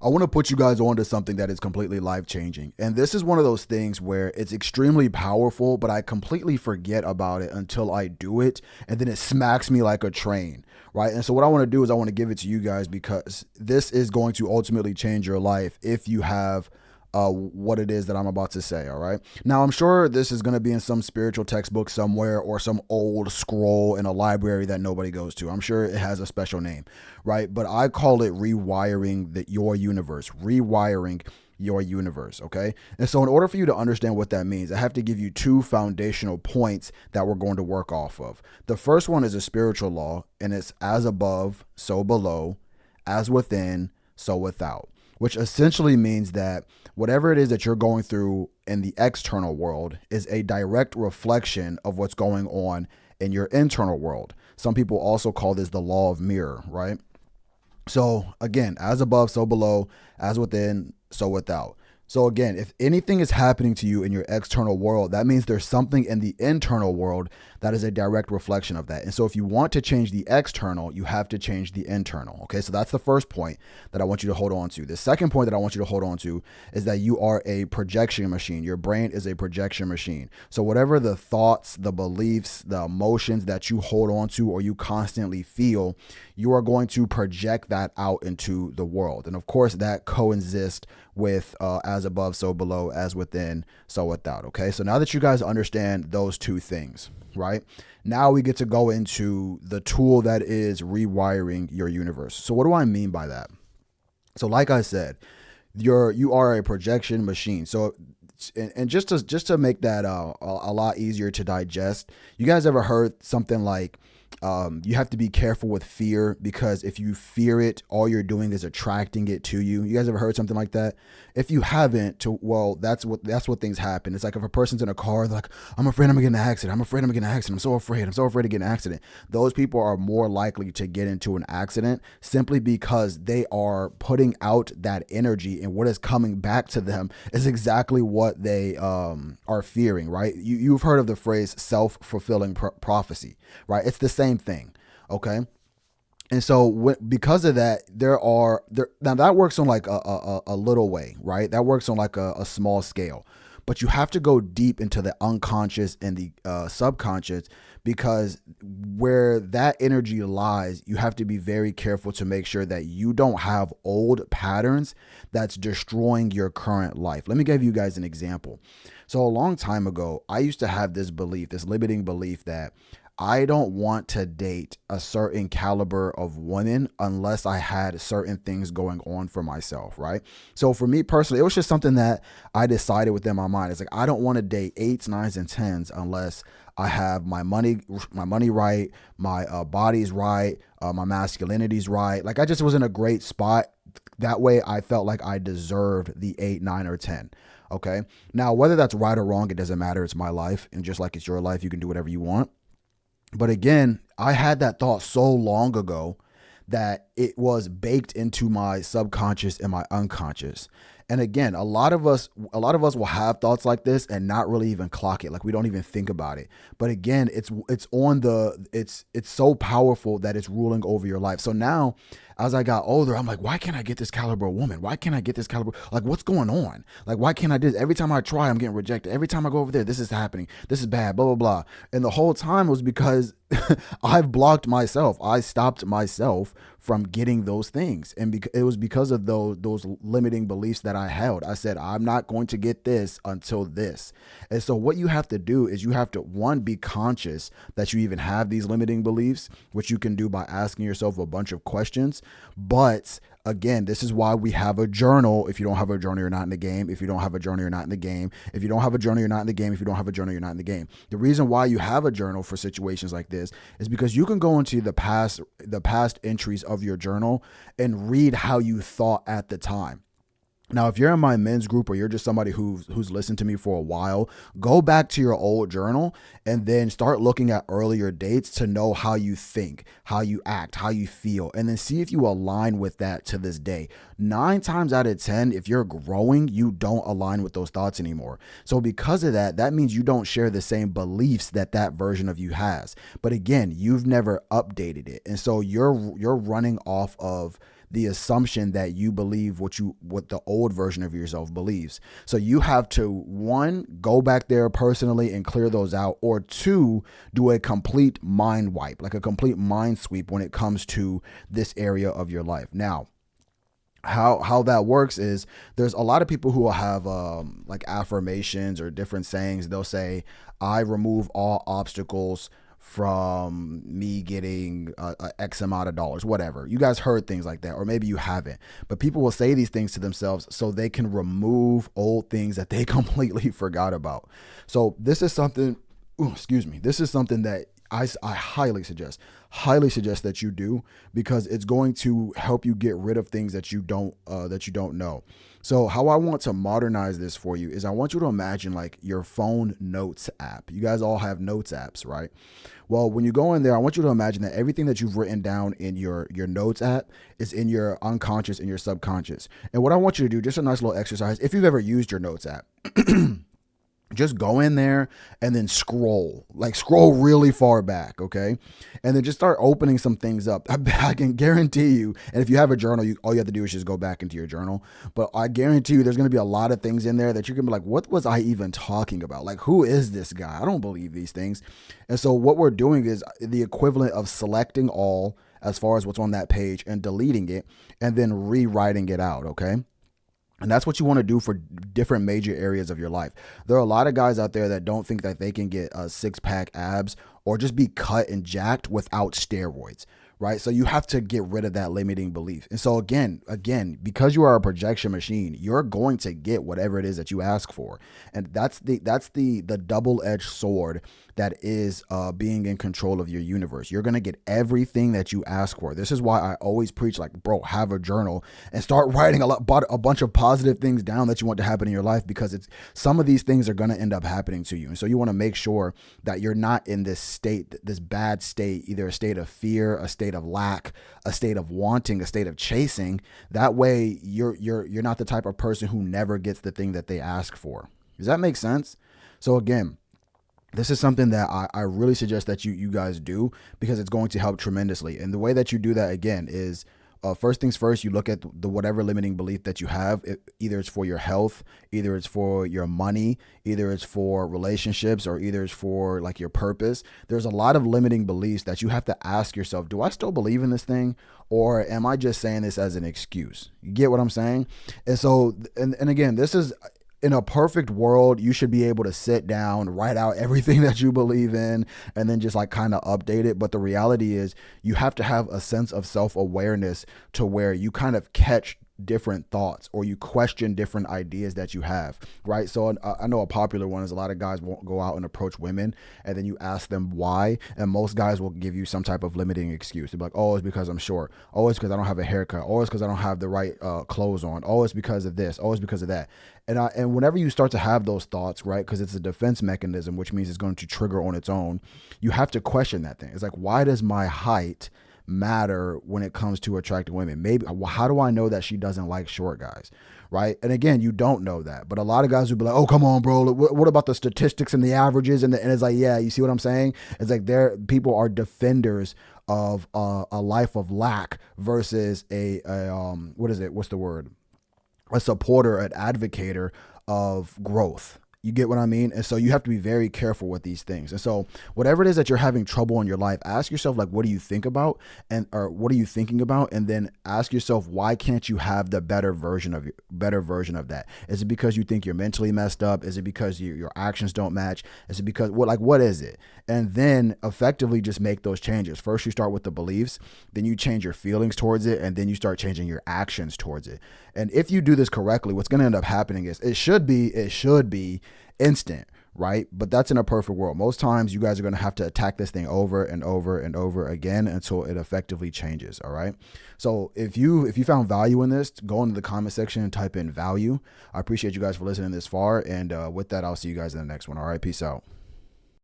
I want to put you guys on to something that is completely life changing. And this is one of those things where it's extremely powerful, but I completely forget about it until I do it. And then it smacks me like a train, right? And so, what I want to do is I want to give it to you guys because this is going to ultimately change your life if you have what it is that I'm about to say. All right. Now, I'm sure this is going to be in some spiritual textbook somewhere or some old scroll in a library that nobody goes to. I'm sure it has a special name, right? But I call it rewiring your universe, rewiring your universe. Okay. And so in order for you to understand what that means, I have to give you two foundational points that we're going to work off of. The first one is a spiritual law, and it's as above, so below, as within, so without, which essentially means that whatever it is that you're going through in the external world is a direct reflection of what's going on in your internal world. Some people also call this the law of mirror, right? So again, as above, so below, as within, so without. So again, if anything is happening to you in your external world, that means there's something in the internal world that is a direct reflection of that. And so if you want to change the external, you have to change the internal. Okay, so that's the first point that I want you to hold on to. The second point that I want you to hold on to is that you are a projection machine. Your brain is a projection machine. So whatever the thoughts, the beliefs, the emotions that you hold on to or you constantly feel, you are going to project that out into the world. And of course, that coexists with as above, so below, as within, so without. Okay, so now that you guys understand those two things, right? Now we get to go into the tool that is rewiring your universe. So what do I mean by that? So like I said, you are a projection machine. So and just to make that a lot easier to digest, you guys ever heard something like you have to be careful with fear because if you fear it, all you're doing is attracting it to you. You guys ever heard something like that? If you haven't, well, that's what things happen. It's like if a person's in a car, they're like, I'm afraid I'm gonna get in an accident. I'm afraid I'm gonna get in an accident. I'm so afraid. I'm so afraid to get in an accident. Those people are more likely to get into an accident simply because they are putting out that energy, and what is coming back to them is exactly what they are fearing, right? You've heard of the phrase self-fulfilling prophecy, right? It's the same thing, okay? And so because of that, now that works on like a little way, right? That works on like a small scale. But you have to go deep into the unconscious and the subconscious, because where that energy lies, you have to be very careful to make sure that you don't have old patterns that's destroying your current life. Let me give you guys an example. So a long time ago, I used to have this belief, this limiting belief that I don't want to date a certain caliber of women unless I had certain things going on for myself, right? So for me personally, it was just something that I decided within my mind. It's like, I don't want to date 8s, 9s, and 10s unless I have my money right, my body's right, my masculinity's right. Like I just was in a great spot. That way I felt like I deserved the 8, 9, or 10. Okay. Now, whether that's right or wrong, it doesn't matter. It's my life. And just like it's your life, you can do whatever you want. But again, I had that thought so long ago that it was baked into my subconscious and my unconscious. And again, a lot of us will have thoughts like this and not really even clock it. Like we don't even think about it. But again, it's so powerful that it's ruling over your life. So now, as I got older, I'm like, why can't I get this caliber of woman? Why can't I get this caliber? Like, what's going on? Like, why can't I do this? Every time I try, I'm getting rejected. Every time I go over there, this is happening. This is bad, blah, blah, blah. And the whole time was because I've blocked myself. I stopped myself from getting those things. And it was because of those limiting beliefs that I held. I said, I'm not going to get this until this. And so what you have to do is you have to, one, be conscious that you even have these limiting beliefs, which you can do by asking yourself a bunch of questions. But again, this is why we have a journal. If you don't have a journal, you're not in the game. If you don't have a journal, you're not in the game. If you don't have a journal, you're not in the game. If you don't have a journal, you're not in the game. The reason why you have a journal for situations like this is because you can go into the past entries of your journal and read how you thought at the time. Now, if you're in my men's group or you're just somebody who's listened to me for a while, go back to your old journal and then start looking at earlier dates to know how you think, how you act, how you feel, and then see if you align with that to this day. 9 times out of 10, if you're growing, you don't align with those thoughts anymore. So because of that, that means you don't share the same beliefs that version of you has. But again, you've never updated it. And so you're running off of the assumption that you believe what the old version of yourself believes. So you have to, one, go back there personally and clear those out, or two, do a complete mind wipe, like a complete mind sweep when it comes to this area of your life. Now, how that works is there's a lot of people who will have like affirmations or different sayings. They'll say, I remove all obstacles from me getting a X amount of dollars, whatever. You guys heard things like that, or maybe you haven't, but people will say these things to themselves so they can remove old things that they completely forgot about. So this is something, this is something that I highly suggest that you do, because it's going to help you get rid of things that you don't know. So how I want to modernize this for you is I want you to imagine like your phone notes app. You guys all have notes apps, right? Well, when you go in there, I want you to imagine that everything that you've written down in your notes app is in your unconscious and your subconscious. And what I want you to do, just a nice little exercise, if you've ever used your notes app, just go in there and then scroll really far back, okay? And then just start opening some things up. I can guarantee you, and if you have a journal, all you have to do is just go back into your journal. But I guarantee you there's going to be a lot of things in there that you're going to be like, what was I even talking about? Like, who is this guy? I don't believe these things. And so what we're doing is the equivalent of selecting all as far as what's on that page and deleting it and then rewriting it out, okay? And that's what you want to do for different major areas of your life. There are a lot of guys out there that don't think that they can get a six-pack abs or just be cut and jacked without steroids, right? So you have to get rid of that limiting belief. And so again, because you are a projection machine, you're going to get whatever it is that you ask for. And that's the double-edged sword that is being in control of your universe. You're going to get everything that you ask for. This is why I always preach, like, bro, have a journal and start writing a bunch of positive things down that you want to happen in your life, because some of these things are going to end up happening to you. And so you want to make sure that you're not in this state, this bad state, either a state of fear, a state of lack, a state of wanting, a state of chasing. That way you're not the type of person who never gets the thing that they ask for. Does that make sense? So again, this is something that I really suggest that you guys do, because it's going to help tremendously. And the way that you do that, again, is first things first, you look at the whatever limiting belief that you have. Either it's for your health, either it's for your money, either it's for relationships, or either it's for like your purpose. There's a lot of limiting beliefs that you have to ask yourself, do I still believe in this thing? Or am I just saying this as an excuse? You get what I'm saying? And so, and again, this is, in a perfect world, you should be able to sit down, write out everything that you believe in, and then just like kind of update it. But the reality is you have to have a sense of self-awareness to where you kind of catch different thoughts, or you question different ideas that you have, right? So I know a popular one is a lot of guys won't go out and approach women, and then you ask them why, and most guys will give you some type of limiting excuse. They'll be like, oh, it's because I'm short. Oh, it's because I don't have a haircut. Oh, it's because I don't have the right clothes on. Oh, it's because of this. Oh, it's because of that. And whenever you start to have those thoughts, right, because it's a defense mechanism, which means it's going to trigger on its own, you have to question that thing. It's like, why does my height matter when it comes to attracting women? Maybe, how do I know that she doesn't like short guys, right? And again, you don't know that, but a lot of guys would be like, oh, come on, bro, what about the statistics and the averages? And it's like, yeah, you see what I'm saying? It's like people are defenders of a life of lack versus a supporter, an advocator of growth. You get what I mean? And so you have to be very careful with these things. And so whatever it is that you're having trouble in your life, ask yourself, like, what do you think about, or what are you thinking about? And then ask yourself, why can't you have the better version of that? Is it because you think you're mentally messed up? Is it because your actions don't match? Is it because what is it? And then effectively just make those changes. First, you start with the beliefs, then you change your feelings towards it, and then you start changing your actions towards it. And if you do this correctly, what's going to end up happening is it should be instant, right? But that's in a perfect world. Most times you guys are going to have to attack this thing over and over and over again until it effectively changes. All right. So if you found value in this, go into the comment section and type in value. I appreciate you guys for listening this far. And with that, I'll see you guys in the next one. All right. Peace out.